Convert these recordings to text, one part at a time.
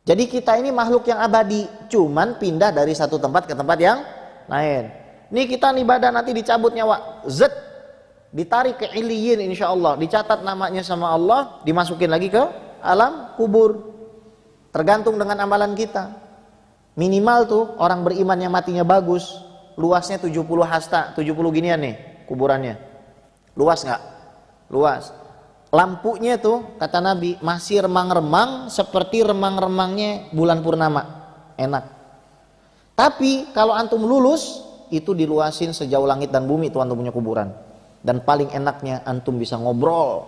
Jadi kita ini makhluk yang abadi, cuman pindah dari satu tempat ke tempat yang lain. Nih kita nih badan nanti dicabut nyawa, zet, ditarik ke iliyin insya Allah, dicatat namanya sama Allah, dimasukin lagi ke alam kubur. Tergantung dengan amalan kita. Minimal tuh orang beriman yang matinya bagus, luasnya 70 hasta, 70 ginian nih kuburannya. Luas nggak? Luas. Lampunya tuh kata Nabi masih remang-remang seperti remang-remangnya bulan purnama. Enak. Tapi kalau antum lulus, itu diluasin sejauh langit dan bumi tuh antum punya kuburan. Dan paling enaknya antum bisa ngobrol.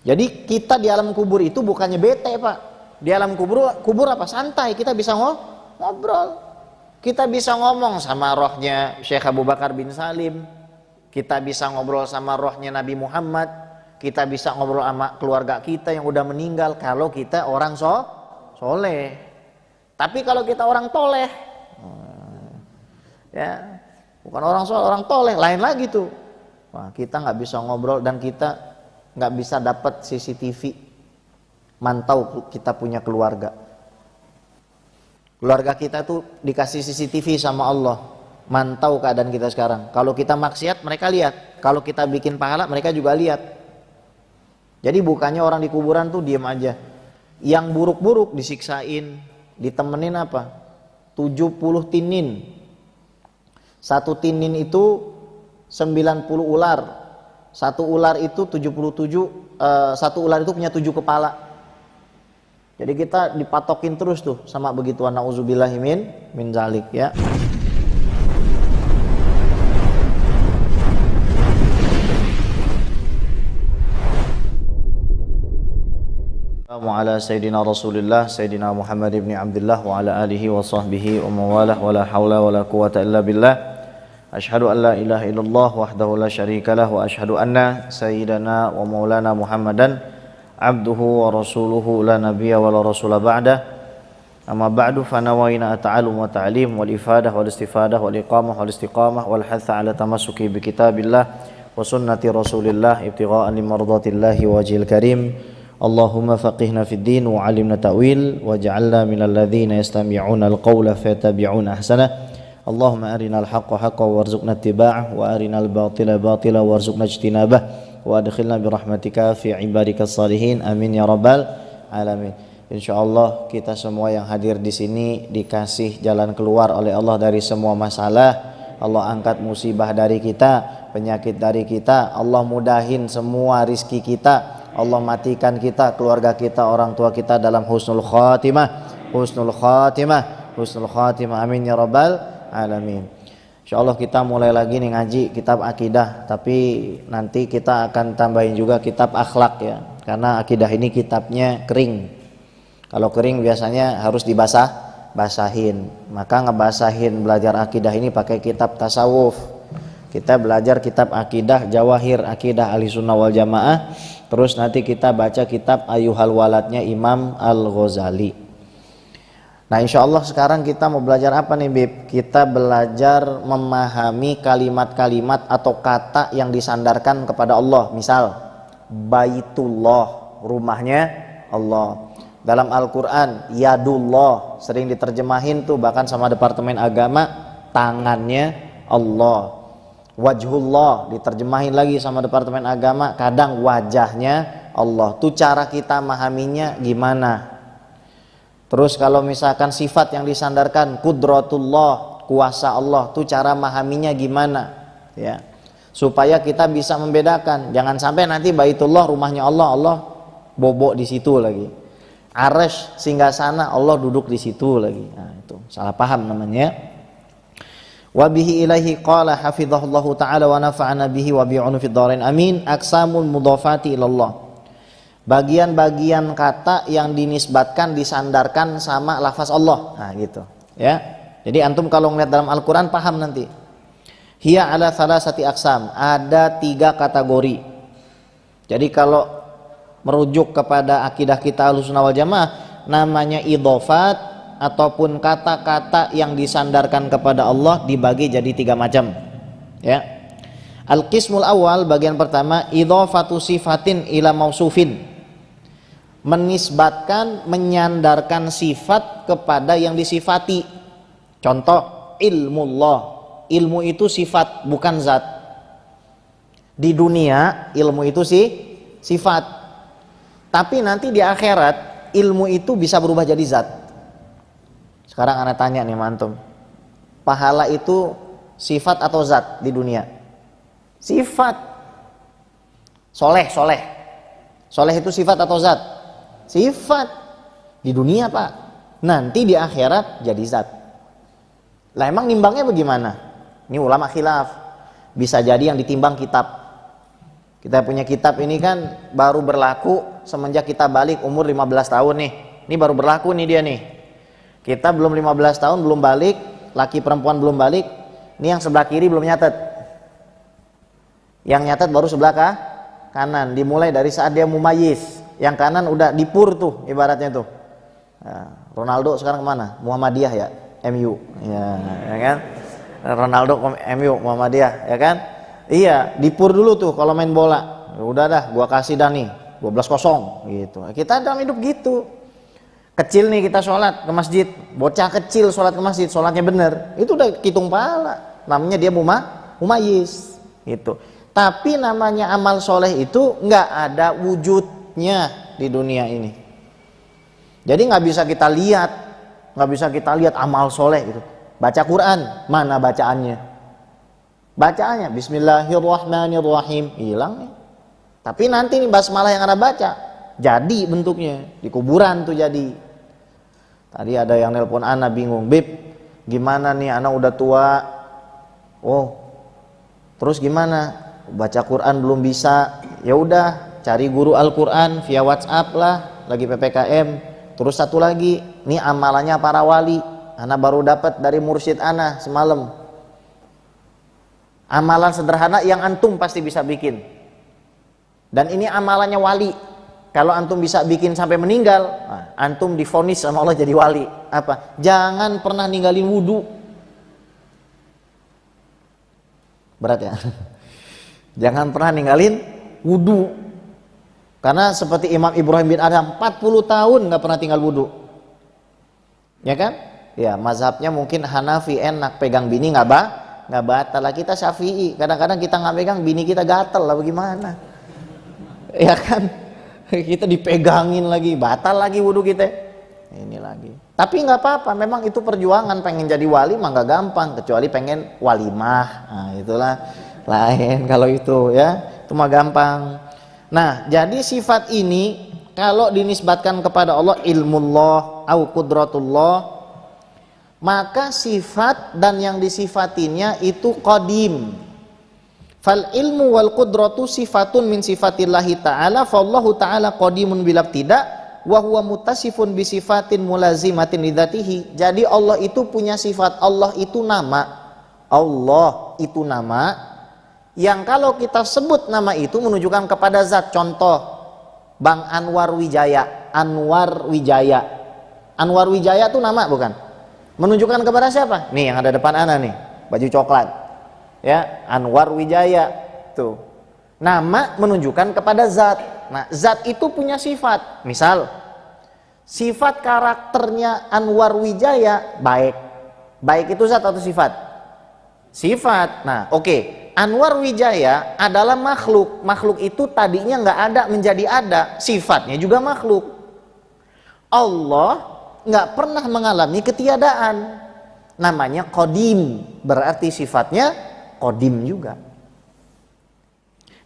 Jadi kita di alam kubur itu bukannya bete pak. Di alam kubur apa? Santai, kita bisa ngobrol. Kita bisa ngomong sama rohnya Syekh Abu Bakar bin Salim. Kita bisa ngobrol sama rohnya Nabi Muhammad. Kita bisa ngobrol sama keluarga kita yang udah meninggal kalau kita orang soleh. Tapi kalau kita orang toleh, ya bukan orang soleh, orang toleh, lain lagi tuh. Wah, kita nggak bisa ngobrol dan kita nggak bisa dapat CCTV mantau kita punya keluarga. Keluarga kita tuh dikasih CCTV sama Allah, mantau keadaan kita sekarang. Kalau kita maksiat mereka lihat, kalau kita bikin pahala mereka juga lihat. Jadi bukannya orang di kuburan tuh diem aja. Yang buruk-buruk disiksain, ditemenin apa? 70 tinin. Satu tinin itu 90 ular. Satu ular itu 77, satu ular itu punya 7 kepala. Jadi kita dipatokin terus tuh sama begituan, nauzubillahi min zalik ya. Ala Sayyidina Rasulillah Sayyidina Muhammad ibn Abdullah wa ala alihi wa sahbihi wa mawalah wa la hawla wa la quwata illa billah. Ashhadu an la ilaha illallah wahdahu la syarika lah wa ashhadu anna sayyidana wa maulana Muhammadan abduhu wa rasuluhu la nabiyya wa la rasula ba'dah. Amma ba'du fa nawaina ta'allum wa ta'lim wal ifadah wal istifadah wal iqamah wal istiqamah wal hatha ala tamassuki bi kitabillah wa sunnati rasulillah ibtigha'an li mardatillahi wajhil karim. Allahumma faqihna fid din wa 'allimna ta'wil waj'alna minal ladzina yastami'una al-qawla fayattabi'una ahsana. Allahumma arinal haqqa haqqan warzuqna ittiba'ah wa arinal batila batila warzuqna ijtinabah wa adkhilna bi rahmatika fi ibadikas salihin amin ya rabbal alamin. Insyaallah kita semua yang hadir di sini dikasih jalan keluar oleh Allah dari semua masalah. Allah angkat musibah dari kita, penyakit dari kita, Allah mudahin semua rizki kita. Allah matikan kita, keluarga kita, orang tua kita dalam husnul khatimah, husnul khatimah, husnul khatimah. Amin ya rabbal alamin. Insyaallah kita mulai lagi nih ngaji kitab akidah, tapi nanti kita akan tambahin juga kitab akhlak ya. Karena akidah ini kitabnya kering. Kalau kering biasanya harus basahin. Maka ngebasahin belajar akidah ini pakai kitab tasawuf. Kita belajar kitab akidah Jawahir Akidah Ahlussunnah wal Jamaah. Terus nanti kita baca kitab Ayyuhal Waladnya Imam Al-Ghazali. Nah insyaallah sekarang kita mau belajar apa nih Bib? Kita belajar memahami kalimat-kalimat atau kata yang disandarkan kepada Allah. Misal Baitullah, rumahnya Allah. Dalam Al-Quran Yadullah sering diterjemahin tuh bahkan sama Departemen Agama, tangannya Allah. Wajhullah diterjemahin lagi sama Departemen Agama, kadang wajahnya Allah. Tuh cara kita memahaminya gimana. Terus kalau misalkan sifat yang disandarkan Qudratullah, kuasa Allah, tuh cara memahaminya gimana ya. Supaya kita bisa membedakan. Jangan sampai nanti Baitullah rumahnya Allah, Allah bobok di situ lagi. Arsy singgasana, Allah duduk di situ lagi. Nah, itu salah paham namanya. Wa bihi ilaihi qala hafizahullahu ta'ala wa nafa'ana bihi wa bi'unu fid dharain amin. Aqsamul mudhafati ilallah, bagian-bagian kata yang dinisbatkan disandarkan sama lafaz Allah. Nah gitu ya. Jadi antum kalau ngeliat dalam Al-Quran paham nanti. Hiya ala salasati aqsam, ada 3 kategori. Jadi kalau merujuk kepada akidah kita Ahlussunnah wal Jamaah, namanya idhofat ataupun kata-kata yang disandarkan kepada Allah dibagi jadi 3 macam ya. Al-qismul awal, bagian pertama, idhofatu sifatin ila mausufin, menisbatkan, menyandarkan sifat kepada yang disifati. Contoh, ilmullah. Ilmu itu sifat, bukan zat. Di dunia ilmu itu sifat. Tapi nanti di akhirat ilmu itu bisa berubah jadi zat. Sekarang ana tanya nih mantum, pahala itu sifat atau zat di dunia? Sifat. Soleh itu sifat atau zat? Sifat. Di dunia pak. Nanti di akhirat jadi zat. Lah emang nimbangnya bagaimana? Ini ulama khilaf. Bisa jadi yang ditimbang kitab. Kita punya kitab ini kan baru berlaku semenjak kita balik umur 15 tahun nih. Ini baru berlaku nih dia nih. Kita belum 15 tahun belum balik, laki perempuan belum balik. Ini yang sebelah kiri belum nyatet. Yang nyatet baru sebelah kanan. Dimulai dari saat dia mumayyiz. Yang kanan udah dipur tuh ibaratnya tuh. Nah, Ronaldo sekarang kemana? Muhammadiyah ya, MU. Ya kan? Ronaldo MU, Muhammadiyah, ya kan? Iya, dipur dulu tuh kalau main bola. Ya udah dah, gua kasih dah nih 12-0 gitu. Kita dalam hidup gitu. Kecil nih kita sholat ke masjid, bocah kecil sholat ke masjid, sholatnya bener, itu udah hitung pahala. Namanya dia mumayyiz gitu. Tapi namanya amal soleh itu nggak ada wujudnya di dunia ini. Jadi nggak bisa kita lihat amal soleh itu. Baca Quran, mana bacaannya? Bacaannya Bismillahirrahmanirrahim, hilang nih. Tapi nanti nih basmalah yang Anda baca jadi bentuknya di kuburan tuh jadi. Tadi ada yang nelpon Ana bingung, Bib, gimana nih Ana udah tua? Oh, terus gimana? Baca Quran belum bisa. Ya udah, cari guru Al-Quran via WhatsApp lah, lagi PPKM. Terus satu lagi, nih amalannya para wali. Ana baru dapat dari mursyid Ana semalam. Amalan sederhana yang antum pasti bisa bikin. Dan ini amalannya wali. Kalau antum bisa bikin sampai meninggal, nah, antum divonis sama Allah jadi wali. Apa? Jangan pernah ninggalin wudu. Berat ya? Jangan pernah ninggalin wudu. Karena seperti Imam Ibrahim bin Adham 40 tahun nggak pernah tinggal wudu. Ya kan? Ya, mazhabnya mungkin Hanafi enak, pegang bini nggak batal lah. Kita Syafi'i, kadang-kadang kita nggak pegang bini kita gatel lah, bagaimana? Ya kan? Kita dipegangin lagi, batal lagi wudhu kita. Ini lagi. Tapi nggak apa-apa, memang itu perjuangan. Pengen jadi wali mah nggak gampang, kecuali pengen walimah. Nah, itulah lain kalau itu ya, itu mah gampang. Nah, jadi sifat ini kalau dinisbatkan kepada Allah, ilmullah au qudratullah, maka sifat dan yang disifatinya itu qadim. Fal ilmu wal qudratu sifatun min sifatillahi ta'ala, fallahu ta'ala qadimun bilab tidak wa huwa mutasifun bi sifatin mulazimatin lidzatihi. Jadi Allah itu punya sifat, Allah itu nama. Allah itu nama yang kalau kita sebut nama itu menunjukkan kepada zat. Contoh, Bang Anwar Wijaya. Anwar Wijaya itu nama bukan? Menunjukkan kepada siapa? Nih yang ada depan ana nih, baju coklat. Ya, Anwar Wijaya. Tuh. Nama menunjukkan kepada zat. Nah, zat itu punya sifat. Misal, sifat karakternya Anwar Wijaya baik. Baik itu zat atau sifat? Sifat. Nah, oke. Anwar Wijaya adalah makhluk. Makhluk itu tadinya nggak ada menjadi ada. Sifatnya juga makhluk. Allah nggak pernah mengalami ketiadaan. Namanya qadim, berarti sifatnya qadim juga.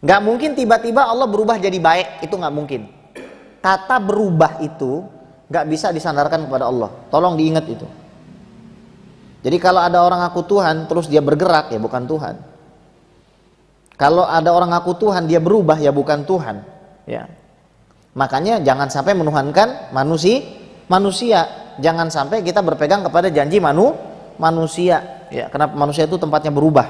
Nggak mungkin tiba-tiba Allah berubah jadi baik, itu nggak mungkin. Kata berubah itu nggak bisa disandarkan kepada Allah. Tolong diingat itu. Jadi kalau ada orang ngaku Tuhan terus dia bergerak, ya bukan Tuhan. Kalau ada orang ngaku Tuhan dia berubah, ya bukan Tuhan. Ya. Makanya jangan sampai menuhankan manusia. Jangan sampai kita berpegang kepada janji manusia. Ya, karena manusia itu tempatnya berubah.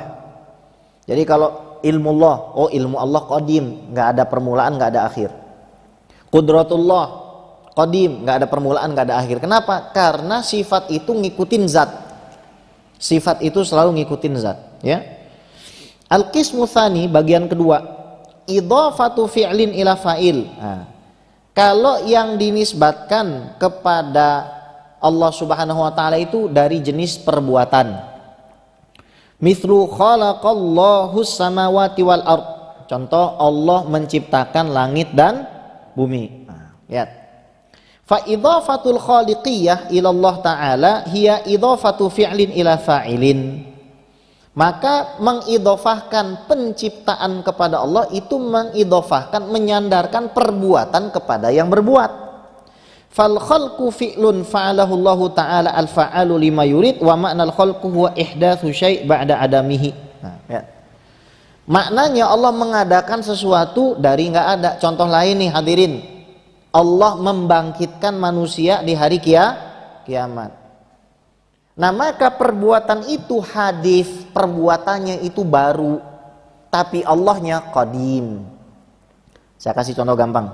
Jadi kalau ilmullah, oh ilmu Allah qadim, nggak ada permulaan, nggak ada akhir. Qudratullah qadim, nggak ada permulaan, nggak ada akhir. Kenapa? Karena sifat itu ngikutin zat. Sifat itu selalu ngikutin zat. Ya. Al-qismu tsani, bagian kedua, idhafatu fi'lin ila fa'il. Nah, Kalau yang dinisbatkan kepada Allah Subhanahu wa taala itu dari jenis perbuatan. Mithlu khalaqallahu samawati wal ard. Contoh, Allah menciptakan langit dan bumi. Nah, lihat. Fa idhafatul khaliqiyah ila Allah taala hiya idhafatu fi'lin ila fa'ilin. Maka mengidhofahkan penciptaan kepada Allah itu mengidhofahkan, menyandarkan perbuatan kepada yang berbuat. Fal khalqu fi'lun fa'alahu Allah taala al fa'alu lima yurid wa ma'nal khalqu huwa ihdatsu syai' ba'da adamihi. Nah, ya. Maknanya Allah mengadakan sesuatu dari enggak ada. Contoh lain nih hadirin. Allah membangkitkan manusia di hari kiamat. Nah, maka perbuatan itu hadis, perbuatannya itu baru, tapi Allahnya qadim. Saya kasih contoh gampang.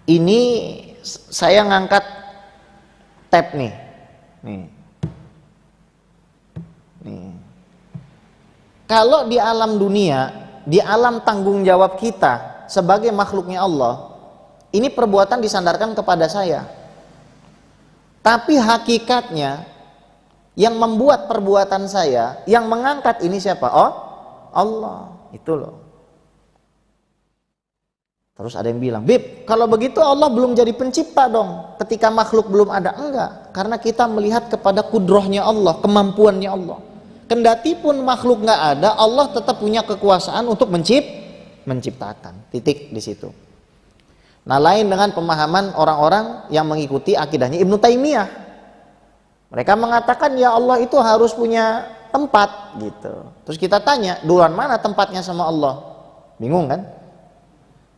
Ini saya ngangkat tab nih. Nih. Kalau di alam dunia, di alam tanggung jawab kita sebagai makhluknya Allah, ini perbuatan disandarkan kepada saya. Tapi hakikatnya yang membuat perbuatan saya, yang mengangkat ini siapa? Oh, Allah. Itu loh. Terus ada yang bilang, Bib, kalau begitu Allah belum jadi pencipta dong ketika makhluk belum ada. Enggak, karena kita melihat kepada kudrohnya Allah, kemampuannya Allah. Kendati pun makhluk nggak ada, Allah tetap punya kekuasaan untuk menciptakan. Titik di situ. Nah, lain dengan pemahaman orang-orang yang mengikuti akidahnya Ibnu Taimiyah. Mereka mengatakan ya Allah itu harus punya tempat gitu. Terus kita tanya, duluan mana tempatnya sama Allah? Bingung kan?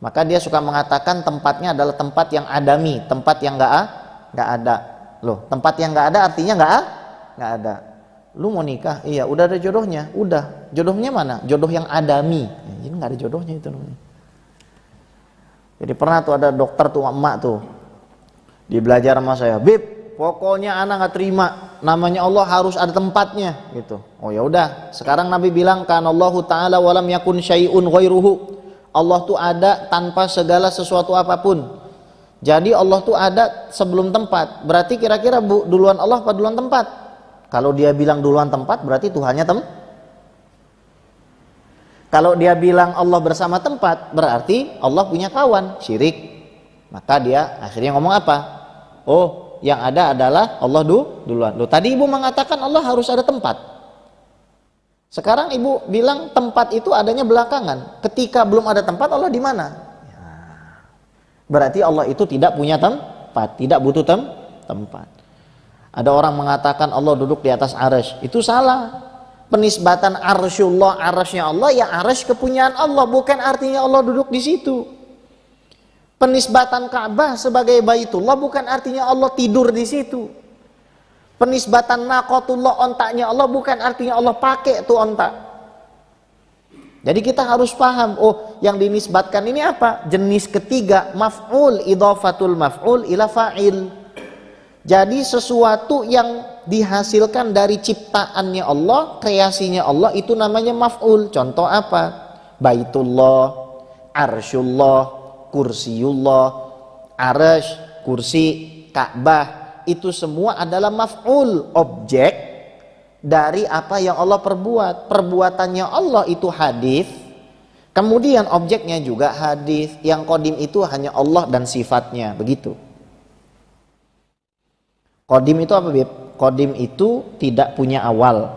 Maka dia suka mengatakan tempatnya adalah tempat yang adami, tempat yang nggak ada. Loh, tempat yang nggak ada artinya nggak ada. Lu mau nikah? Iya, udah ada jodohnya. Udah. Jodohnya mana? Jodoh yang adami. Jadi nggak ada jodohnya itu namanya. Jadi pernah tuh ada dokter tuh emak tuh, dia belajar sama saya, Bib, pokoknya anak nggak terima, namanya Allah harus ada tempatnya, gitu. Oh ya udah, sekarang Nabi bilang kan Allahu Taala walam yakun syai'un ghairuhu, Allah tuh ada tanpa segala sesuatu apapun. Jadi Allah tuh ada sebelum tempat. Berarti kira-kira duluan Allah apa duluan tempat? Kalau dia bilang duluan tempat, berarti Tuhannya Kalau dia bilang Allah bersama tempat, berarti Allah punya kawan, syirik. Maka dia akhirnya ngomong apa? Oh, yang ada adalah Allah duluan. Loh, tadi ibu mengatakan Allah harus ada tempat. Sekarang ibu bilang tempat itu adanya belakangan. Ketika belum ada tempat, Allah di mana? Ya. Berarti Allah itu tidak punya tempat, tidak butuh tempat. Ada orang mengatakan Allah duduk di atas arsy. Itu salah. Penisbatan arsyullah, arasnya Allah, ya arasy kepunyaan Allah, bukan artinya Allah duduk di situ. Penisbatan Ka'bah sebagai Baitullah bukan artinya Allah tidur di situ. Penisbatan naqatullah, ontaknya Allah, bukan artinya Allah pakai tuh ontak. Jadi kita harus paham, oh yang dinisbatkan ini apa? Jenis ketiga, maf'ul, idhafatul maf'ul ila fa'il. Jadi sesuatu yang dihasilkan dari ciptaannya Allah, kreasinya Allah, itu namanya maf'ul. Contoh apa? Baitullah, arsyullah, kursiyullah, arasy, kursi, Ka'bah, itu semua adalah maf'ul, objek dari apa yang Allah perbuat. Perbuatannya Allah itu hadis, kemudian objeknya juga hadis. Yang qadim itu hanya Allah dan sifatnya, begitu. Qadim itu apa, Bib? Qadim itu tidak punya awal.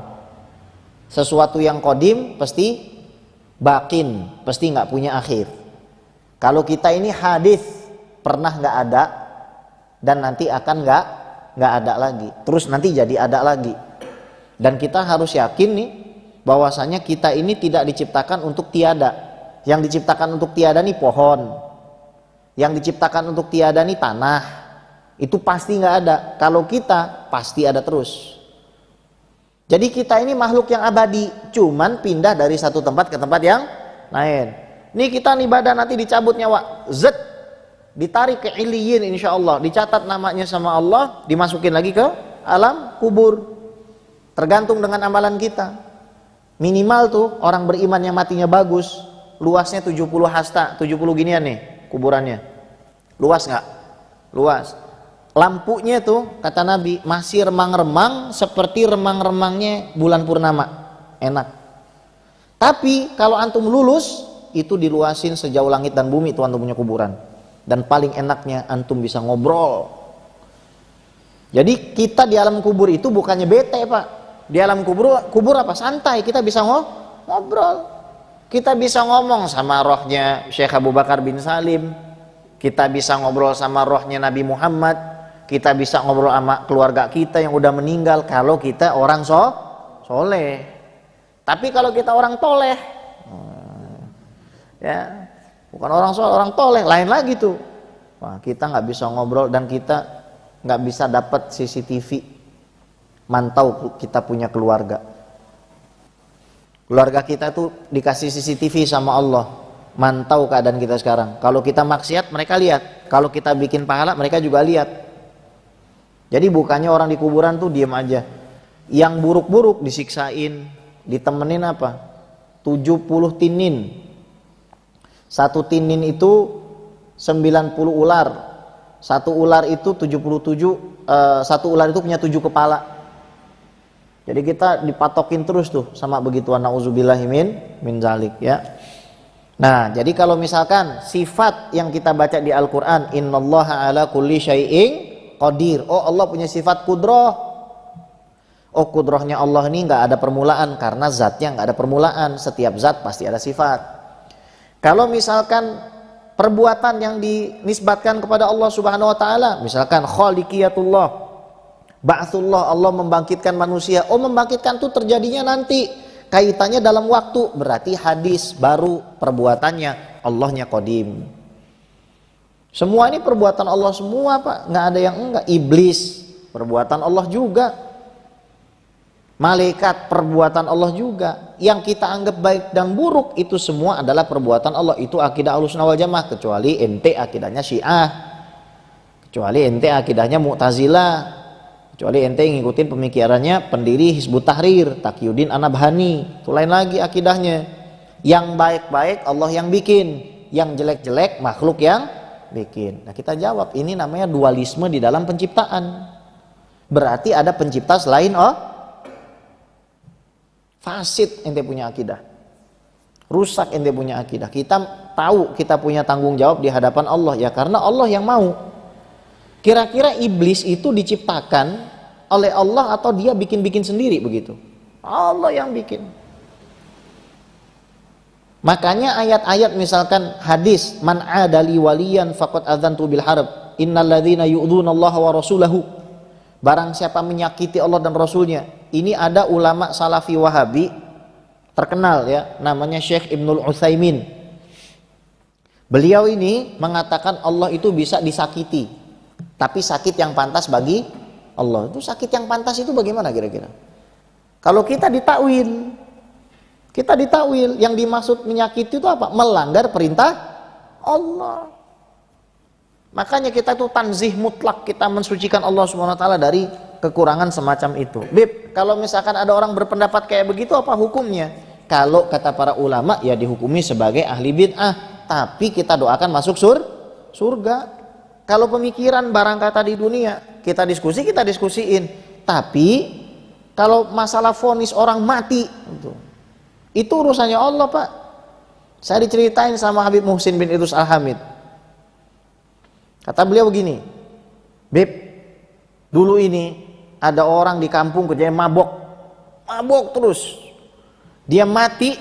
Sesuatu yang qadim pasti bakin, pasti nggak punya akhir. Kalau kita ini hadis, pernah nggak ada dan nanti akan nggak ada lagi. Terus nanti jadi ada lagi. Dan kita harus yakin nih bahwasanya kita ini tidak diciptakan untuk tiada. Yang diciptakan untuk tiada nih pohon. Yang diciptakan untuk tiada nih tanah. Itu pasti nggak ada. Kalau kita pasti ada terus. Jadi kita ini makhluk yang abadi, cuman pindah dari satu tempat ke tempat yang lain. Nih kita nih badan nanti dicabut nyawa, zet, ditarik ke iliyin insya Allah, dicatat namanya sama Allah, dimasukin lagi ke alam kubur. Tergantung dengan amalan kita. Minimal tuh orang beriman yang matinya bagus, luasnya 70 hasta, 70 ginian nih kuburannya. Luas nggak? Luas. Lampunya tuh kata Nabi masih remang-remang seperti remang-remangnya bulan purnama. Enak. Tapi kalau antum lulus itu diluasin sejauh langit dan bumi tuh antum punya kuburan. Dan paling enaknya antum bisa ngobrol. Jadi kita di alam kubur itu bukannya bete Pak. Di alam kubur apa? Santai, kita bisa ngobrol. Kita bisa ngomong sama rohnya Syekh Abu Bakar bin Salim. Kita bisa ngobrol sama rohnya Nabi Muhammad. Kita bisa ngobrol sama keluarga kita yang udah meninggal kalau kita orang soleh. Tapi kalau kita orang toleh, ya bukan orang soleh, orang toleh, lain lagi tuh. Wah, kita nggak bisa ngobrol dan kita nggak bisa dapat CCTV mantau kita punya keluarga. Keluarga kita tuh dikasih CCTV sama Allah, mantau keadaan kita sekarang. Kalau kita maksiat mereka lihat, kalau kita bikin pahala mereka juga lihat. Jadi bukannya orang di kuburan tuh diem aja. Yang buruk-buruk disiksain, ditemenin apa? 70 tinin. Satu tinin itu 90 ular. Satu ular itu 77, satu ular itu punya 7 kepala. Jadi kita dipatokin terus tuh sama begituan, nauzubillahi min zalik ya. Nah, jadi kalau misalkan sifat yang kita baca di Al-Qur'an, innallaha ala kulli syai'in qadir. Oh, Allah punya sifat kudroh. Oh, kudrohnya Allah ini nggak ada permulaan karena zatnya nggak ada permulaan. Setiap zat pasti ada sifat. Kalau misalkan perbuatan yang dinisbatkan kepada Allah Subhanahu wa taala, misalkan khaliqiyatullah, ba'tsullah, Allah membangkitkan manusia. Oh, membangkitkan itu terjadinya nanti. Kaitannya dalam waktu, berarti hadis baru perbuatannya, Allahnya qadim. Semua ini perbuatan Allah semua Pak, nggak ada yang enggak. Iblis perbuatan Allah juga, malaikat perbuatan Allah juga. Yang kita anggap baik dan buruk itu semua adalah perbuatan Allah. Itu akidah Ahlussunnah wal Jamaah, kecuali ente akidahnya Syiah, kecuali ente akidahnya Mu'tazilah, kecuali ente ngikutin pemikirannya pendiri Hizbut Tahrir Taqiyuddin An-Nabhani. Itu lain lagi akidahnya. Yang baik-baik Allah yang bikin, yang jelek-jelek makhluk yang bikin. Nah, kita jawab ini namanya dualisme di dalam penciptaan. Berarti ada pencipta selain fasid ente punya akidah, rusak ente punya akidah. Kita tahu kita punya tanggung jawab di hadapan Allah ya, karena Allah yang mau. Kira-kira iblis itu diciptakan oleh Allah atau dia bikin-bikin sendiri begitu? Allah yang bikin. Makanya ayat-ayat misalkan hadis, man adali waliyan faqad adzantu bil harb, innal ladzina yu'dzunallaha wa rasulahu. Barang siapa menyakiti Allah dan Rasulnya. Ini ada ulama Salafi Wahabi terkenal ya, namanya Syekh Ibnul Utsaimin. Beliau ini mengatakan Allah itu bisa disakiti, tapi sakit yang pantas bagi Allah. Itu sakit yang pantas itu bagaimana kira-kira? Kalau kita ditakwil, yang dimaksud menyakiti itu apa? Melanggar perintah Allah. Makanya kita itu tanzih mutlak, kita mensucikan Allah Subhanahu wa taala dari kekurangan semacam itu. Bib, kalau misalkan ada orang berpendapat kayak begitu apa hukumnya? Kalau kata para ulama ya dihukumi sebagai ahli bid'ah, tapi kita doakan masuk surga. Kalau pemikiran barang kata di dunia, kita diskusiin. Tapi kalau masalah vonis orang mati itu urusannya Allah, Pak. Saya diceritain sama Habib Muhsin bin Idrus Al-Hamid. Kata beliau begini, Beb, dulu ini ada orang di kampung kerjanya mabok terus. Dia mati,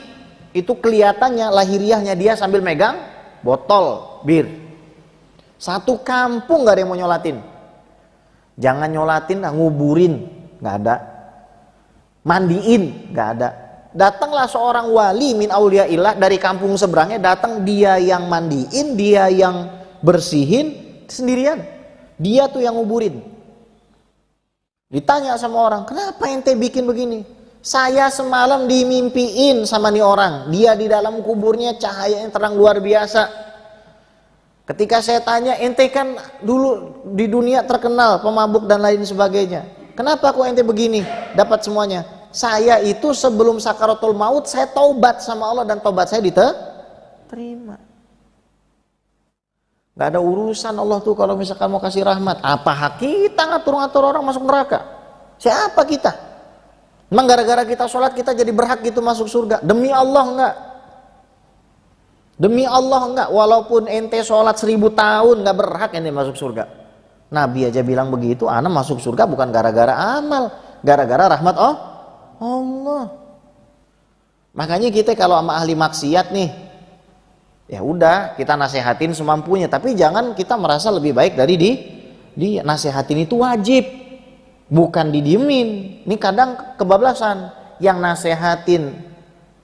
itu kelihatannya lahiriahnya dia sambil megang botol bir. Satu kampung gak ada yang mau nyolatin. Jangan nyolatin, nguburin, gak ada. Mandiin, gak ada. Datanglah seorang wali min auliyaillah dari kampung seberangnya, datang dia yang mandiin, dia yang bersihin sendirian. Dia tuh yang nguburin. Ditanya sama orang, kenapa ente bikin begini? Saya semalam dimimpiin sama nih orang. Dia di dalam kuburnya cahaya yang terang luar biasa. Ketika saya tanya, ente kan dulu di dunia terkenal pemabuk dan lain sebagainya. Kenapa kok ente begini? Dapat semuanya. Saya itu sebelum sakaratul maut saya taubat sama Allah dan taubat saya diterima. Gak ada urusan Allah tuh kalau misalkan mau kasih rahmat. Apa hak kita ngatur-ngatur orang masuk neraka? Siapa kita? Emang gara-gara kita sholat kita jadi berhak gitu masuk surga? Demi Allah enggak. Demi Allah enggak. Walaupun ente sholat 1000 tahun gak berhak ente masuk surga. Nabi aja bilang begitu, ana masuk surga bukan gara-gara amal, gara-gara rahmat Allah. Makanya kita kalau sama ahli maksiat nih, ya udah kita nasehatin semampunya, tapi jangan kita merasa lebih baik dari dia. Nasehatin itu wajib, bukan didiemin. Ini kadang kebablasan, yang nasehatin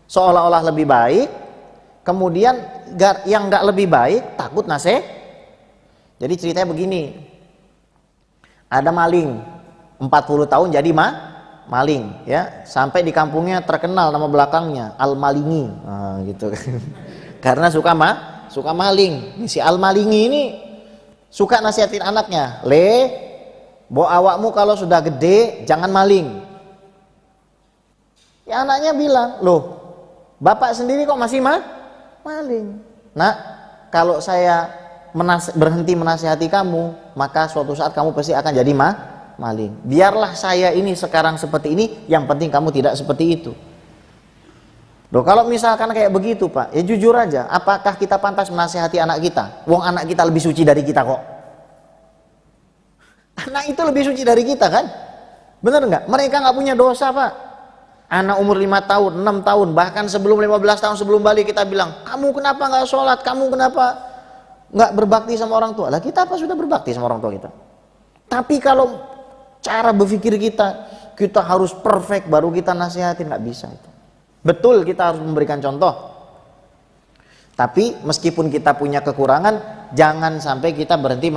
seolah-olah lebih baik, kemudian yang nggak lebih baik takut nasihat. Jadi ceritanya begini, ada maling 40 tahun jadi maling, ya, sampai di kampungnya terkenal nama belakangnya Al-Malingi, gitu. Karena suka maling. Si Al-Malingi ini suka nasihatin anaknya, bawa awakmu kalau sudah gede jangan maling. Ya anaknya bilang, loh bapak sendiri kok masih maling? Nak, kalau saya berhenti menasihati kamu, maka suatu saat kamu pasti akan jadi maling. Biarlah saya ini sekarang seperti ini, yang penting kamu tidak seperti itu. Loh kalau misalkan kayak begitu Pak, ya jujur aja, apakah kita pantas menasihati anak kita? Wong anak kita lebih suci dari kita kok. Anak itu lebih suci dari kita kan? Bener nggak? Mereka nggak punya dosa Pak. Anak umur 5 tahun, 6 tahun, bahkan sebelum 15 tahun sebelum balik kita bilang, kamu kenapa nggak sholat? Kamu kenapa nggak berbakti sama orang tua? Lah kita apa sudah berbakti sama orang tua kita? Tapi kalau cara berpikir kita harus perfect baru kita nasihatin, nggak bisa itu. Betul kita harus memberikan contoh, tapi meskipun kita punya kekurangan, jangan sampai kita berhenti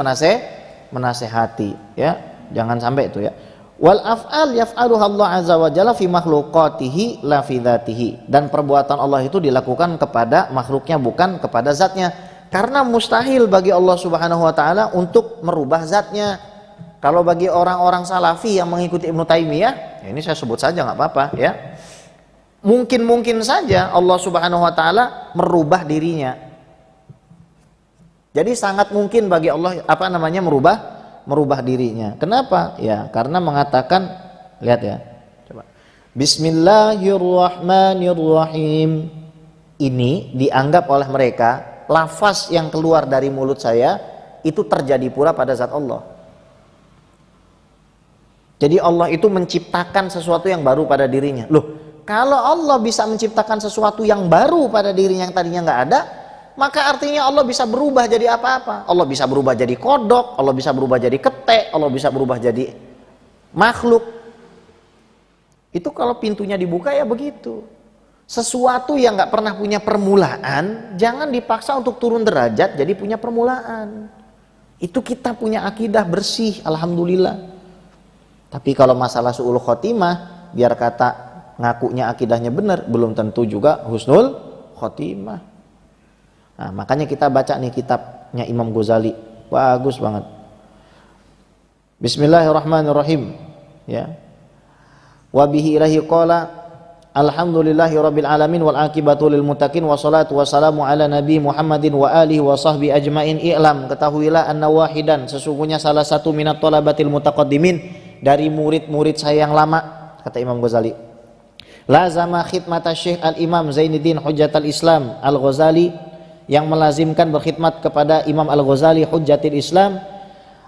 menasehati, ya, jangan sampai itu ya. Wal af'al yaf'aluha Allah azza wa jalla fi makhluqatihi la fi dzatihi, dan perbuatan Allah itu dilakukan kepada makhluknya bukan kepada zatnya, karena mustahil bagi Allah subhanahu wa ta'ala untuk merubah zatnya. Kalau bagi orang-orang salafi yang mengikuti Ibnu Taimiyah, ya ini saya sebut saja nggak apa-apa ya, mungkin saja Allah subhanahu wa ta'ala merubah dirinya. Jadi sangat mungkin bagi Allah merubah dirinya. Kenapa? Ya karena mengatakan, lihat ya, coba, Bismillahirrahmanirrahim. Ini dianggap oleh mereka, lafaz yang keluar dari mulut saya itu terjadi pula pada zat Allah. Jadi Allah itu menciptakan sesuatu yang baru pada dirinya. Loh, kalau Allah bisa menciptakan sesuatu yang baru pada dirinya yang tadinya nggak ada, maka artinya Allah bisa berubah jadi apa-apa. Allah bisa berubah jadi kodok, Allah bisa berubah jadi ketek, Allah bisa berubah jadi makhluk. Itu kalau pintunya dibuka ya begitu. Sesuatu yang nggak pernah punya permulaan, jangan dipaksa untuk turun derajat jadi punya permulaan. Itu kita punya akidah bersih, alhamdulillah. Tapi kalau masalah su'ul khotimah, biar kata ngakunya akidahnya benar, belum tentu juga husnul khotimah. Nah, makanya kita baca nih kitabnya Imam Ghazali, bagus banget. Bismillahirrahmanirrahim. Ya. Wa bihi ilahi qala alhamdulillahi rabbil alamin wal akibatu lil muttaqin wassalatu wassalamu ala nabi Muhammadin wa alihi wa sahbi ajmain. I'lam, ketahuilah anna wahidan, sesungguhnya salah satu minat thalabatil mutaqaddimin, dari murid-murid saya yang lama, kata Imam Ghazali, lazama khidmata Syekh Al-Imam Zainuddin Hujjatul Islam Al-Ghazali, yang melazimkan berkhidmat kepada Imam Al-Ghazali Hujjatul Islam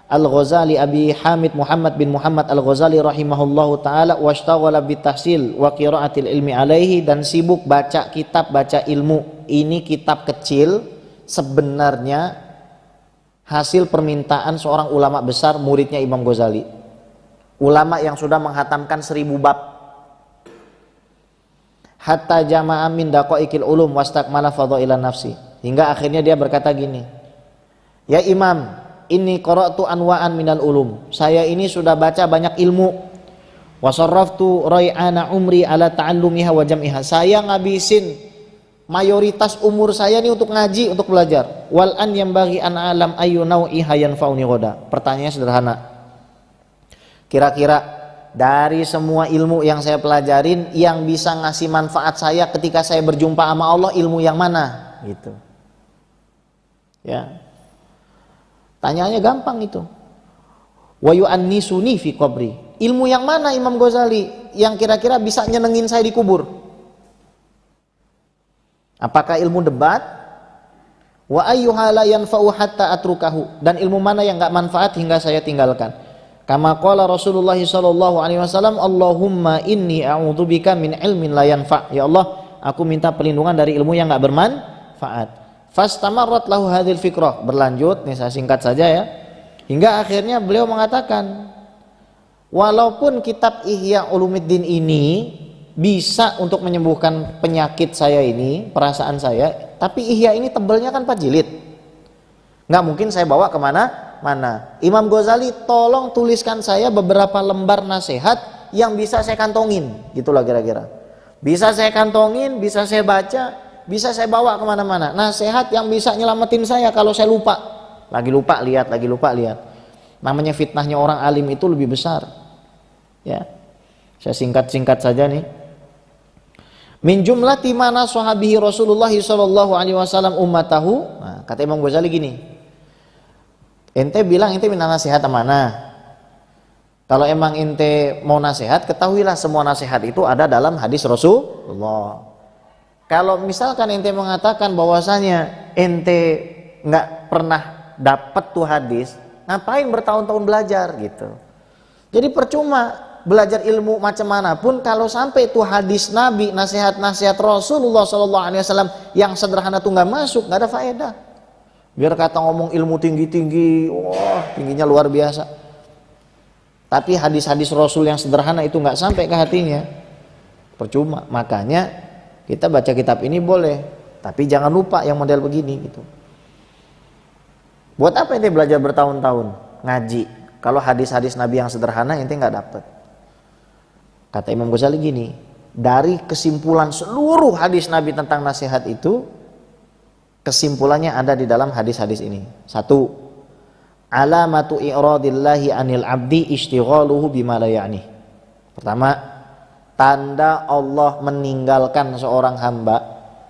Al-Ghazali Abi Hamid Muhammad bin Muhammad Al-Ghazali rahimahullahu ta'ala, washtaghala bitahsil wa qiraatil ilmi alaihi, dan sibuk baca kitab, baca ilmu. Ini kitab kecil sebenarnya hasil permintaan seorang ulama besar, muridnya Imam Ghazali, ulama yang sudah menghatamkan 1000 bab. Hatta jama'a min daqaiqil ulum wastakmala fadhailan nafsi, hingga akhirnya dia berkata gini, ya Imam, ini qara'tu anwa'an minal ulum, saya ini sudah baca banyak ilmu, wa sarraftu rai'ana umri ala ta'allumiha wa jam'iha, saya ngabisin mayoritas umur saya ini untuk ngaji, untuk belajar. Wal an yambaghi an alam ayu nau'iha yanfa'uni ghoda. Pertanyaannya sederhana, kira-kira dari semua ilmu yang saya pelajarin, yang bisa ngasih manfaat saya ketika saya berjumpa sama Allah, ilmu yang mana? Gitu. Ya. Tanyanya gampang itu. Wa yu'annisuni fi qabri. Ilmu yang mana Imam Ghazali yang kira-kira bisa nyenengin saya di kubur? Apakah ilmu debat? Wa ayyuha la yanfa'u hatta atrukahu. Dan ilmu mana yang enggak manfaat hingga saya tinggalkan? Kama qala Rasulullah sallallahu alaihi wasallam, Allahumma inni a'udzubika min ilmin la yanfa'. Ya Allah, aku minta perlindungan dari ilmu yang enggak bermanfaat. Fastamarrat lahu hadhil fikrah. Berlanjut, nih saya singkat saja ya. Hingga akhirnya beliau mengatakan, walaupun kitab Ihya Ulumuddin ini bisa untuk menyembuhkan penyakit saya ini, perasaan saya, tapi Ihya ini tebalnya kan 4 jilid. Nggak mungkin saya bawa kemana-mana. Imam Ghazali tolong tuliskan saya beberapa lembar nasihat yang bisa saya kantongin, gitulah kira-kira. Bisa saya kantongin, bisa saya baca, bisa saya bawa kemana-mana. Nasihat yang bisa nyelamatin saya kalau saya lupa. Lagi lupa lihat. Namanya fitnahnya orang alim itu lebih besar. Ya, saya singkat-singkat saja nih. Min jumlati mana sahabihi Rasulullah sallallahu alaihi wasallam ummatahu. Nah, kata Imam Ghazali gini. Ente bilang ente minta nasihat mana? Kalau emang ente mau nasihat, ketahuilah semua nasihat itu ada dalam hadis Rasulullah. Kalau misalkan ente mengatakan bahwasanya ente nggak pernah dapat tuh hadis, ngapain bertahun-tahun belajar gitu? Jadi percuma belajar ilmu macam manapun kalau sampai tuh hadis Nabi, nasihat-nasihat Rasulullah SAW yang sederhana tuh nggak masuk, nggak ada faedah. Biar kata ngomong ilmu tinggi-tinggi, wah tingginya luar biasa. Tapi hadis-hadis Rasul yang sederhana itu nggak sampai ke hatinya, percuma. Makanya kita baca kitab ini boleh, tapi jangan lupa yang model begini gitu. Buat apa ente belajar bertahun-tahun ngaji kalau hadis-hadis Nabi yang sederhana ente nggak dapet? Kata Imam Ghazali gini, dari kesimpulan seluruh hadis Nabi tentang nasihat itu, kesimpulannya ada di dalam hadis-hadis ini. 1. Alamatu i'radillahi 'anil 'abdi istighaluhu bima la ya'ni. Pertama, tanda Allah meninggalkan seorang hamba.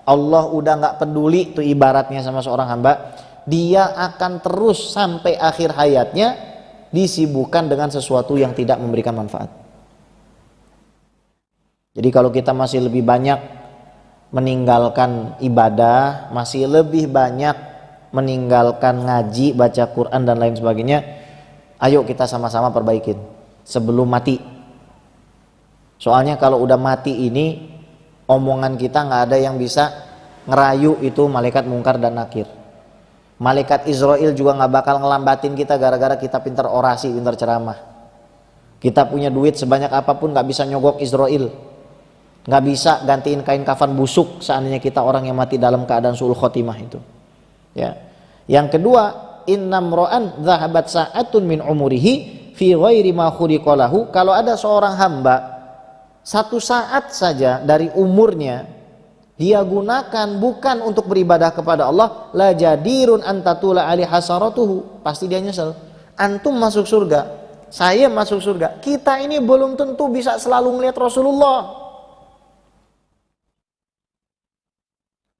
Allah udah nggak peduli tuh ibaratnya sama seorang hamba. Dia akan terus sampai akhir hayatnya disibukkan dengan sesuatu yang tidak memberikan manfaat. Jadi kalau kita masih lebih banyak meninggalkan ibadah, masih lebih banyak meninggalkan ngaji, baca Quran dan lain sebagainya, ayo kita sama-sama perbaikin sebelum mati. Soalnya kalau udah mati ini, omongan kita nggak ada yang bisa ngerayu itu malaikat mungkar dan nakir. Malaikat Israel juga nggak bakal ngelambatin kita gara-gara kita pintar orasi, pintar ceramah. Kita punya duit sebanyak apapun nggak bisa nyogok Israel, nggak bisa gantiin kain kafan busuk seandainya kita orang yang mati dalam keadaan su'ul khotimah itu. Ya. Yang kedua, innam ro'an dhahabat sa'atun min umurihi fi ghairi ma khuliqalahu. Kalau ada seorang hamba satu saat saja dari umurnya dia gunakan bukan untuk beribadah kepada Allah, la jadirun antatula ali hasaratuhu, pasti dia nyesel. Antum masuk surga, saya masuk surga, kita ini belum tentu bisa selalu melihat Rasulullah.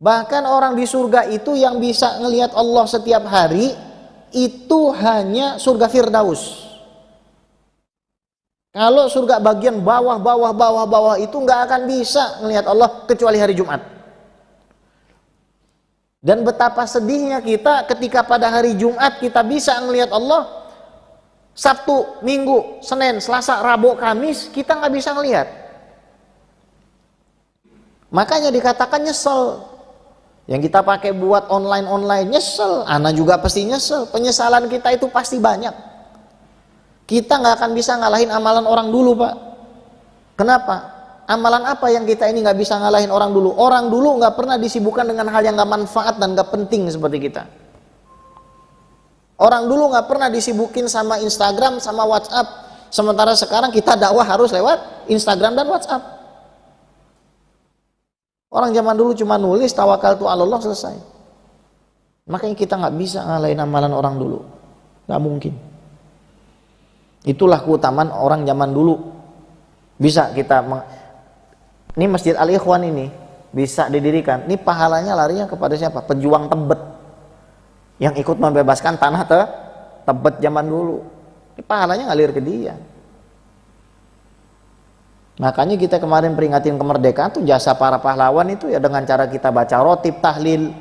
Bahkan orang di surga itu yang bisa ngelihat Allah setiap hari itu hanya surga Firdaus. Kalau surga bagian bawah itu nggak akan bisa ngelihat Allah kecuali hari Jumat. Dan betapa sedihnya kita ketika pada hari Jumat kita bisa ngelihat Allah, Sabtu, Minggu, Senin, Selasa, Rabu, Kamis kita nggak bisa ngelihat. Makanya dikatakan nyesel. Yang kita pakai buat online nyesel, ana juga pasti nyesel. Penyesalan kita itu pasti banyak. Kita nggak akan bisa ngalahin amalan orang dulu, Pak. Kenapa? Amalan apa yang kita ini nggak bisa ngalahin orang dulu? Orang dulu nggak pernah disibukkan dengan hal yang nggak manfaat dan nggak penting seperti kita. Orang dulu nggak pernah disibukin sama Instagram, sama WhatsApp. Sementara sekarang kita dakwah harus lewat Instagram dan WhatsApp. Orang zaman dulu cuma nulis tawakaltu 'alallah selesai. Makanya kita nggak bisa ngalahin amalan orang dulu, nggak mungkin. Itulah keutamaan orang zaman dulu. Bisa kita ini Masjid Al-Ikhwan ini bisa didirikan. Ini pahalanya larinya kepada siapa? Pejuang Tebet yang ikut membebaskan tanah Tebet zaman dulu. Ini pahalanya ngalir ke dia. Makanya kita kemarin peringatin kemerdekaan tuh jasa para pahlawan itu ya dengan cara kita baca rotib tahlil.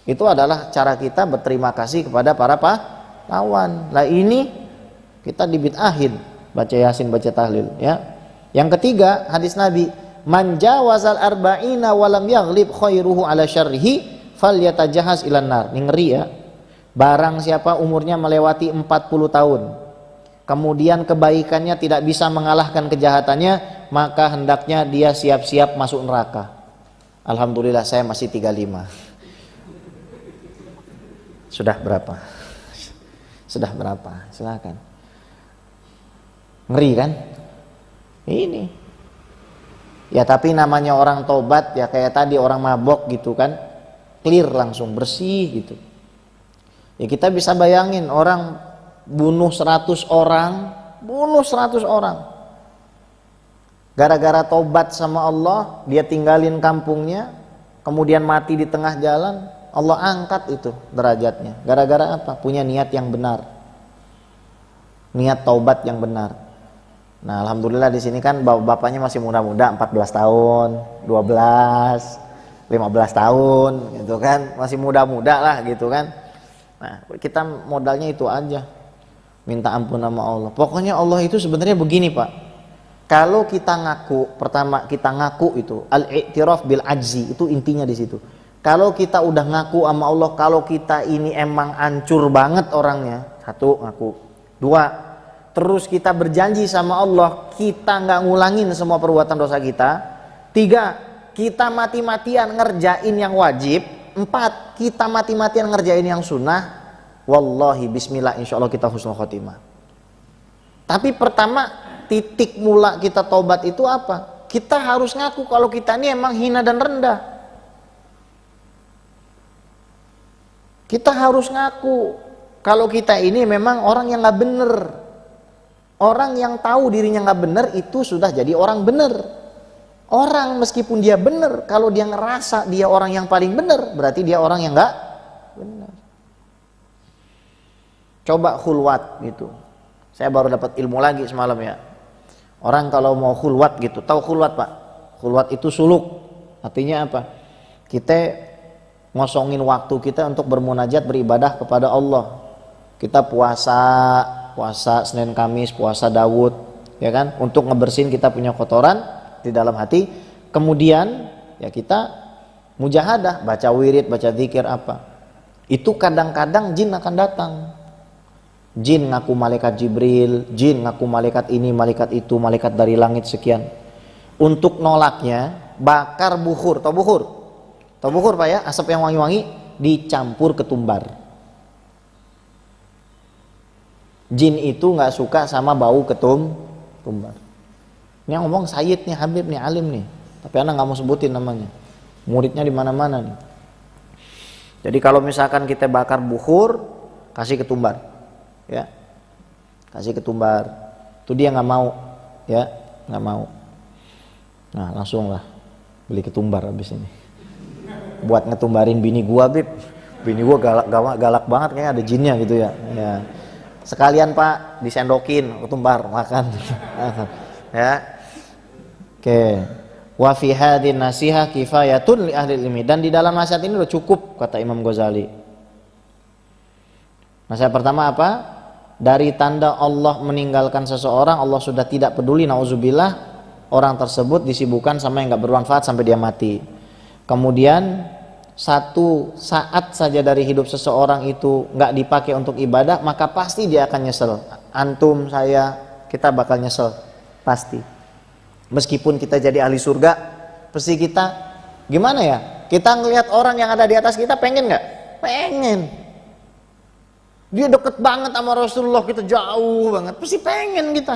Itu adalah cara kita berterima kasih kepada para pahlawan. Lah ini kita dibid'ahin baca yasin, baca tahlil ya. Yang ketiga, hadis Nabi, man jawazal arba'ina walam yaghlib khairuhu ala syarrihi falyatajahaz ilan nar. Ini ngeri ya. Barang siapa umurnya melewati 40 tahun, kemudian kebaikannya tidak bisa mengalahkan kejahatannya, maka hendaknya dia siap-siap masuk neraka. Alhamdulillah saya masih 35. Sudah berapa? Sudah berapa? Silakan. Ngeri kan? Ini. Ya tapi namanya orang tobat ya kayak tadi orang mabok gitu kan. Clear langsung, bersih gitu. Ya kita bisa bayangin orang bunuh 100 orang, gara-gara tobat sama Allah, dia tinggalin kampungnya, kemudian mati di tengah jalan, Allah angkat itu derajatnya. Gara-gara apa? Punya niat yang benar, niat taubat yang benar. Nah alhamdulillah di sini kan bapaknya masih muda-muda, 14 tahun, 12, 15 tahun gitu kan, masih muda-muda lah gitu kan. Nah kita modalnya itu aja, minta ampun sama Allah. Pokoknya Allah itu sebenarnya begini Pak, kalau kita ngaku, pertama kita ngaku itu al-i'tiraf bil ajzi, itu intinya di situ. Kalau kita udah ngaku sama Allah kalau kita ini emang hancur banget orangnya, satu ngaku. Dua, terus kita berjanji sama Allah kita nggak ngulangin semua perbuatan dosa kita. Tiga, kita mati-matian ngerjain yang wajib. Empat, kita mati-matian ngerjain yang sunnah. Wallahi bismillah insya Allah kita husnul khotimah. Tapi pertama titik mula kita tobat itu apa? Kita harus ngaku kalau kita ini emang hina dan rendah. Kita harus ngaku kalau kita ini memang orang yang gak bener. Orang yang tahu dirinya gak bener itu sudah jadi orang bener. Orang meskipun dia bener, kalau dia ngerasa dia orang yang paling bener, berarti dia orang yang gak bener. Coba khulwat gitu. Saya baru dapat ilmu lagi semalam ya. Orang kalau mau khulwat gitu, tahu khulwat Pak? Khulwat itu suluk. Artinya apa? Kita ngosongin waktu kita untuk bermunajat, beribadah kepada Allah. Kita puasa Senin Kamis, puasa Daud, ya kan? Untuk ngebersihin kita punya kotoran di dalam hati. Kemudian ya kita mujahadah, baca wirid, baca zikir apa. Itu kadang-kadang jin akan datang. Jin ngaku malaikat Jibril, jin ngaku malaikat ini, malaikat itu, malaikat dari langit sekian. Untuk nolaknya bakar bukhur, tahu bukhur? Tahu bukhur Pak ya, asap yang wangi-wangi dicampur ketumbar. Jin itu nggak suka sama bau ketumbar. Ini yang ngomong Sayyid nih, Habib nih, alim nih. Tapi anak nggak mau sebutin namanya. Muridnya di mana-mana nih. Jadi kalau misalkan kita bakar bukhur, kasih ketumbar, ya, kasih ketumbar. Itu dia nggak mau, ya, nggak mau. Nah langsung lah beli ketumbar habis ini. Buat ngetumbarin bini gua, Bib. Bini gua galak banget, kayaknya ada jinnya gitu ya. Ya. Sekalian Pak disendokin ketumbar makan. Ya. Oke. Wa fi hadhin nasihah kifayatun li ahli ilmi. Dan di dalam nasihat ini udah cukup kata Imam Ghazali. Nasihat pertama apa? Dari tanda Allah meninggalkan seseorang, Allah sudah tidak peduli, nauzubillah, orang tersebut disibukkan sama yang enggak bermanfaat sampai dia mati. Kemudian satu saat saja dari hidup seseorang itu nggak dipakai untuk ibadah, maka pasti dia akan nyesel. Antum, saya, kita bakal nyesel pasti. Meskipun kita jadi ahli surga, pasti kita gimana ya? Kita ngelihat orang yang ada di atas kita, pengen nggak? Pengen. Dia deket banget sama Rasulullah, kita jauh banget, pasti pengen kita.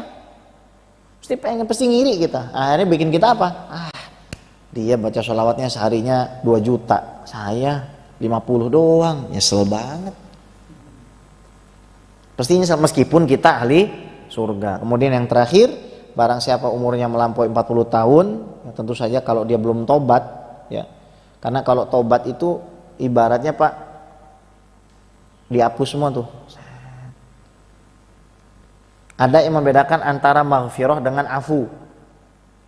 Pasti pengen, pasti ngiri kita. Akhirnya bikin kita apa? Dia baca sholawatnya seharinya 2 juta, saya 50 doang, nyesel banget. Pasti nyesel meskipun kita ahli surga. Kemudian yang terakhir, barang siapa umurnya melampaui 40 tahun, ya tentu saja kalau dia belum tobat, ya. Karena kalau tobat itu ibaratnya Pak, dihapus semua tuh. Ada yang membedakan antara maghfirah dengan afu.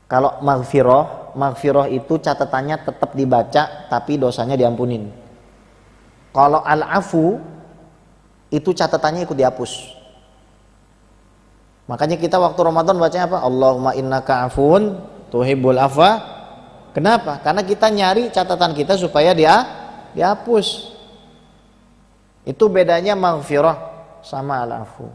Kalau maghfirah itu catatannya tetap dibaca tapi dosanya diampunin. Kalau al-afu itu catatannya ikut dihapus. Makanya kita waktu Ramadan bacanya apa? Allahumma innaka afun tuhibbul afwa. Kenapa? Karena kita nyari catatan kita supaya dihapus. Itu bedanya maghfirah sama al-afu.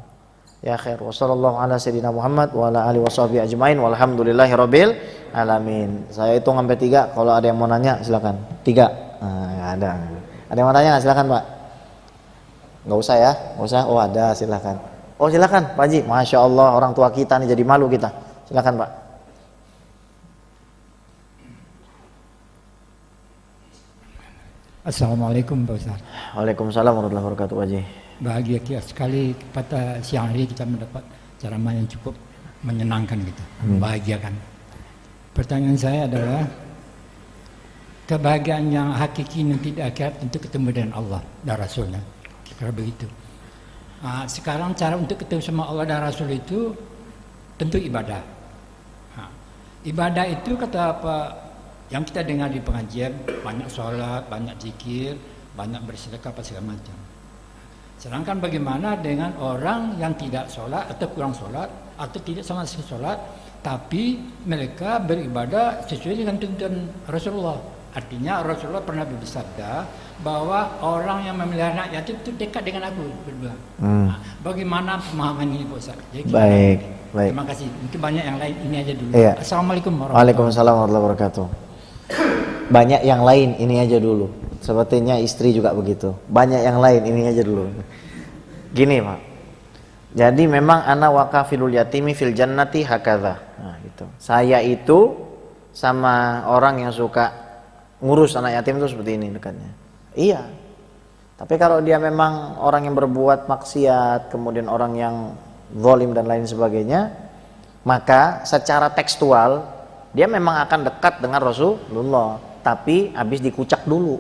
Ya khair. Wassallallahu ala sayyidina Muhammad wa ala alihi washabihi ajmain walhamdulillahirabbil alamin. Saya hitung sampai 3. Kalau ada yang mau nanya silakan. 3. Nah, ada. Ada yang mau nanya? Silakan, Pak. Enggak usah ya? Enggak usah. Oh, ada, silakan. Oh, silakan, Pak Haji. Masya Allah, orang tua kita nih jadi malu kita. Silakan, Pak. Assalamualaikum Pak Ustaz. Waalaikumsalam warahmatullahi wabarakatuh, Pak Haji. Bahagia sekali pada siang hari kita mendapat ceramah yang cukup menyenangkan gitu, membahagiakan. Pertanyaan saya adalah kebahagiaan yang hakiki nanti di akhirat tentu ketemu dengan Allah dan Rasulnya, kira begitu. Sekarang cara untuk ketemu sama Allah dan Rasul itu tentu ibadah. Ibadah itu kata apa yang kita dengar di pengajian, banyak sholat, banyak zikir, banyak bersedekah apa segala macam. Sedangkan bagaimana dengan orang yang tidak sholat atau kurang sholat atau tidak sama sekali sholat, tapi mereka beribadah sesuai dengan tuntunan Rasulullah. Artinya Rasulullah pernah bersabda bahwa orang yang memelihara anak yatim itu dekat dengan aku berdua. Bagaimana pemahaman ini Pak Ustaz? Baik. Terima kasih. Mungkin banyak yang lain, ini aja dulu. Iya. Assalamualaikum warahmatullahi wabarakatuh. Banyak yang lain, ini aja dulu. Sepertinya istri juga begitu. Banyak yang lain, ini aja dulu. Gini, Pak. Jadi memang ana wakafilul yatimi fil jannati hakadha. Nah, gitu. Saya itu sama orang yang suka ngurus anak yatim itu seperti ini dekatnya. Iya. Tapi kalau dia memang orang yang berbuat maksiat, kemudian orang yang zalim dan lain sebagainya, maka secara tekstual dia memang akan dekat dengan Rasulullah, tapi habis dikucak dulu.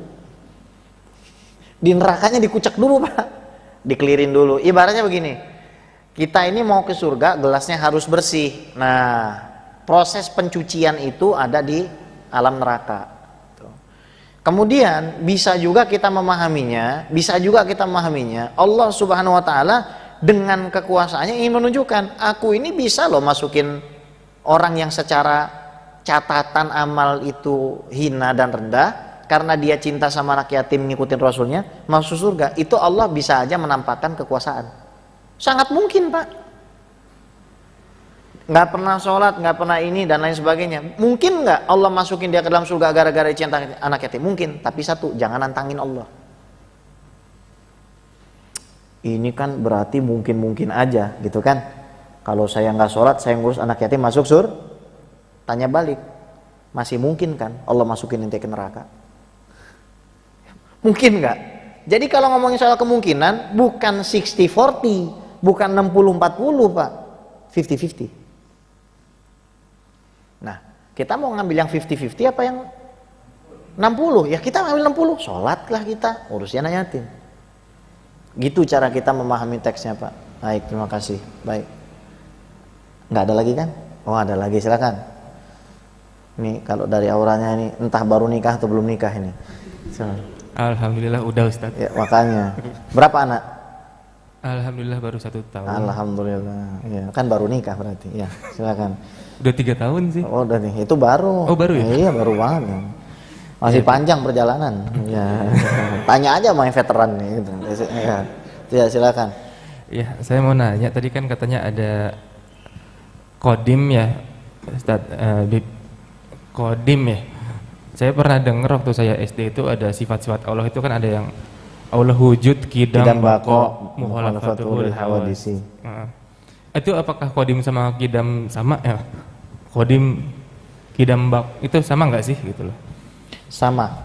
Di nerakanya dikucak dulu, Pak. Dikelirin dulu. Ibaratnya begini. Kita ini mau ke surga, gelasnya harus bersih. Nah, proses pencucian itu ada di alam neraka. Kemudian bisa juga kita memahaminya, Allah Subhanahu wa taala dengan kekuasaannya ingin menunjukkan, aku ini bisa loh masukin orang yang secara catatan amal itu hina dan rendah, karena dia cinta sama anak yatim ngikutin Rasulnya masuk surga. Itu Allah bisa aja menampakkan kekuasaan. Sangat mungkin, Pak. Nggak pernah sholat, nggak pernah ini dan lain sebagainya. Mungkin nggak Allah masukin dia ke dalam surga gara-gara cinta anak yatim? Mungkin. Tapi satu, jangan nantangin Allah. Ini kan berarti mungkin-mungkin aja gitu kan. Kalau saya nggak sholat, saya ngurus anak yatim masuk surga. Tanya balik, masih mungkin kan Allah masukin ente ke neraka? Mungkin nggak? Jadi kalau ngomongin soal kemungkinan, bukan 60-40, bukan 60-40, Pak, 50-50. Nah, kita mau ngambil yang 50-50 apa yang 60? Ya kita ngambil 60, sholatlah kita, urusin anak yatim. Gitu cara kita memahami teksnya, Pak. Baik, terima kasih. Baik. Nggak ada lagi kan? Oh, ada lagi, silakan. Ini kalau dari auranya ini entah baru nikah atau belum nikah ini. Alhamdulillah udah Ustaz. Ya, makanya. Berapa anak? Alhamdulillah baru 1 tahun. Alhamdulillah. Ya, kan baru nikah berarti. Ya, silakan. Udah 3 tahun sih. Oh, udah nih. Itu baru. Oh, baru ya? Iya, baru banget. Masih panjang perjalanan. Ya. Tanya aja sama yang veteran nih gitu. Ya, silakan. Ya, saya mau nanya, tadi kan katanya ada kodim ya, Ustaz, kodim ya. Saya pernah dengar waktu saya SD itu ada sifat-sifat Allah itu kan ada yang Allah wujud, kidam, bako, mukhalafatul hawadisi. Itu apakah kodim sama kidam sama ya? Kodim, kidam, bak itu sama nggak sih gitu loh? Sama.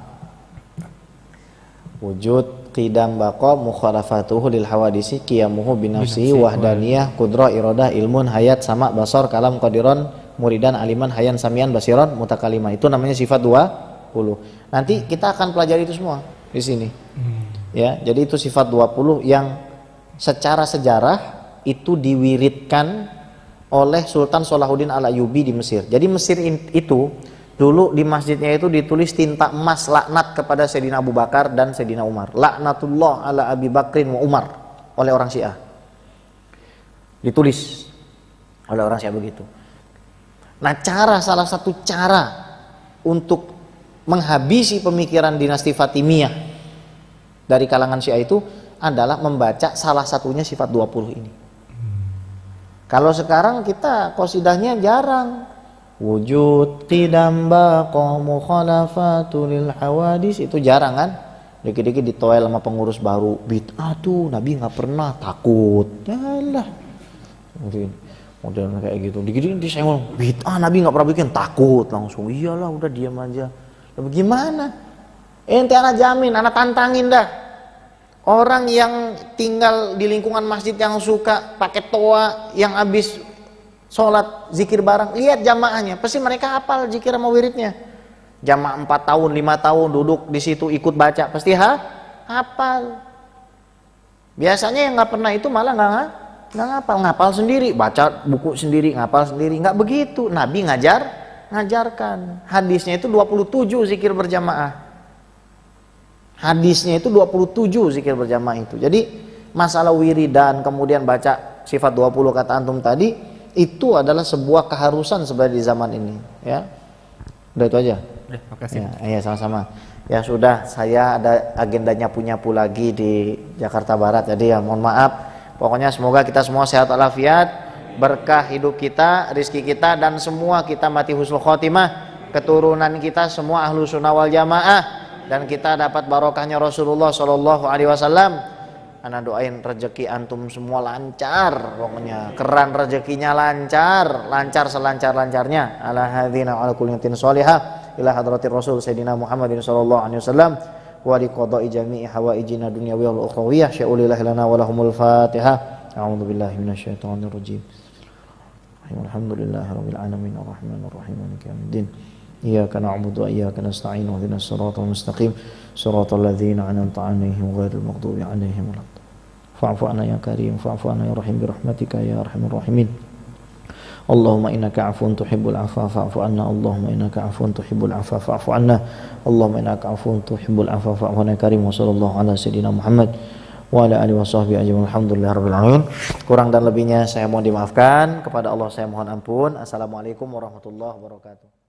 Wujud, qidam, baqa, mukhalafatuhu lil hawadisi, qiyamuhu binafsihi, wahdaniyah, qudrah, iradah, ilmun, hayat, sama, basar, kalam, qadiron, muridan, aliman, hayan, samian, basiron, mutakalima. Itu namanya sifat 20. Nanti kita akan pelajari itu semua di sini. Ya, jadi itu sifat 20 yang secara sejarah itu diwiridkan oleh Sultan Salahuddin Al-Ayyubi di Mesir. Jadi Mesir itu dulu di masjidnya itu ditulis tinta emas laknat kepada Sayyidina Abu Bakar dan Sayyidina Umar. Laknatullah ala Abi Bakrin wa Umar, oleh orang Syiah. Ditulis oleh orang Syiah begitu. Nah, salah satu cara untuk menghabisi pemikiran dinasti Fatimiyah dari kalangan Syiah itu adalah membaca salah satunya sifat 20 ini. Kalau sekarang kita qasidahnya jarang. Wujud qidam baqa mukhalafatul hawadis, itu jarang kan? Dikit-dikit ditoel sama pengurus baru, bid'ah tuh Nabi nggak pernah, takut. Yalah. Model kayak gitu. Dikit-dikit disenggol, bid'ah Nabi nggak pernah bikin, takut langsung. Iyalah, udah diam aja. Lah bagaimana? Ente anak jamin, anak tantangin dah. Orang yang tinggal di lingkungan masjid yang suka pakai toa, yang habis sholat zikir bareng, lihat jamaahnya, pasti mereka hafal zikir sama wiridnya. Jamaah 4 tahun, 5 tahun duduk di situ ikut baca, pasti hafal. Biasanya yang nggak pernah itu malah nggak ngapal sendiri, baca buku sendiri, ngapal sendiri. Nggak begitu, Nabi ngajarkan. Hadisnya itu 27 zikir berjamaah. Hadisnya itu 27 zikir berjamaah itu. Jadi masalah wiridan kemudian baca sifat 20 kata antum tadi, itu adalah sebuah keharusan sebenarnya di zaman ini, ya. Udah itu aja. Udah, makasih. Ya, sama-sama. Ya sudah, saya ada agendanya punyapu lagi di Jakarta Barat. Jadi ya mohon maaf. Pokoknya semoga kita semua sehat walafiat, berkah hidup kita, rizki kita, dan semua kita mati husnul khotimah, keturunan kita semua ahlu sunnah wal jamaah, dan kita dapat barokahnya Rasulullah Shallallahu Alaihi Wasallam. Ana doain rezeki antum semua lancar, pokoknya keran rezekinya lancar selancar-lancarnya. Ala hadzina ala kulli niyatin shalihah ila hadratir Rasul Sayyidina Muhammadin sallallahu alaihi wasallam wa li qada'i jami'i hawaijina dunyawiyya wal ukhrawiyyah sya'ulillahi lana wa lahumul Fatihah. A'udzu billahi minasyaitonir rajim. Alhamdulillahirabbil alamin arrahmanir rahim maliki yaumiddin. Iyyaka na'budu wa iyyaka nasta'in ihdinas siratal mustaqim siratal ladzina an'amta 'alaihim ghairil maghdubi 'alaihim waladdallin. Fa'fu 'anna ya karim, fa'fu 'anna ya rahim bi rahmatika ya arhamar rahimin. Allahumma innaka 'afuwun tuhibbul 'afwa fa'fu 'anna. Allahumma innaka 'afuwun tuhibbul 'afwa fa'fu 'anna. Allahumma innaka 'afuwun tuhibbul 'afwa fa'fu 'anna ya karim. Wa sallallahu ala sayyidina Muhammad wa ala alihi washabbihi ajmain. Alhamdulillahirabbil alamin. Kurang dan lebihnya saya mohon dimaafkan, kepada Allah saya mohon ampun. Assalamualaikum warahmatullahi wabarakatuh.